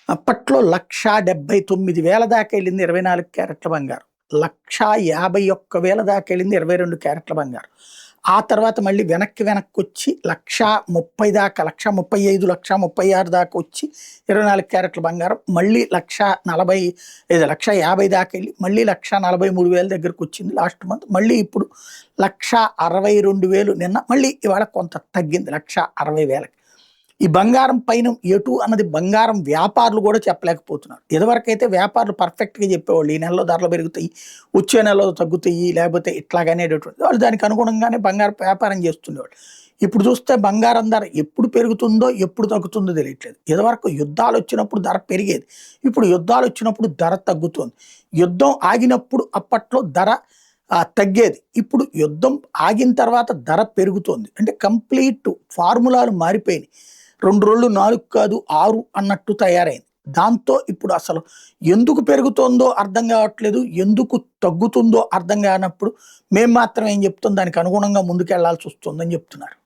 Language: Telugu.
అప్పట్లో 1,79,000 దాకా వెళ్ళింది 24 క్యారెట్ల బంగారం. 1,51,000 దాకా వెళ్ళింది 22 క్యారెట్ల బంగారం. ఆ తర్వాత మళ్ళీ వెనక్కొచ్చి 1,30,000 దాకా 1,35,000 1,36,000 దాకా వచ్చి 24 క్యారెట్ల బంగారం మళ్ళీ 1,50,000 దాకా వెళ్ళి మళ్ళీ 1,43,000 దగ్గరకు వచ్చింది లాస్ట్ మంత్. మళ్ళీ ఇప్పుడు 1,62,000 నిన్న, మళ్ళీ ఇవాళ కొంత తగ్గింది 1,60,000. ఈ బంగారం పైన ఎటు అన్నది బంగారం వ్యాపారులు కూడా చెప్పలేకపోతున్నారు. ఇదివరకైతే వ్యాపారులు పర్ఫెక్ట్గా చెప్పేవాళ్ళు, ఈ నెలలో ధరలు పెరుగుతాయి, వచ్చే నెలలో తగ్గుతాయి, లేకపోతే ఇట్లాగనేటటువంటి వాళ్ళు దానికి అనుగుణంగానే బంగారం వ్యాపారం చేస్తుండేవాళ్ళు. ఇప్పుడు చూస్తే బంగారం ధర ఎప్పుడు పెరుగుతుందో ఎప్పుడు తగ్గుతుందో తెలియట్లేదు. ఇదివరకు యుద్ధాలు వచ్చినప్పుడు ధర పెరిగేది, ఇప్పుడు యుద్ధాలు వచ్చినప్పుడు ధర తగ్గుతుంది. యుద్ధం ఆగినప్పుడు అప్పట్లో ధర తగ్గేది, ఇప్పుడు యుద్ధం ఆగిన తర్వాత ధర పెరుగుతోంది. అంటే కంప్లీట్ ఫార్ములాలు మారిపోయినాయి. 2 రోజులు 4 కాదు 6 అన్నట్టు తయారైంది. దాంతో ఇప్పుడు అసలు ఎందుకు పెరుగుతోందో అర్థం కావట్లేదు, ఎందుకు తగ్గుతుందో అర్థం కానప్పుడు మేము మాత్రం ఏం చెప్తాం, దానికి అనుగుణంగా ముందుకెళ్లాల్సి వస్తుందని చెప్తున్నారు.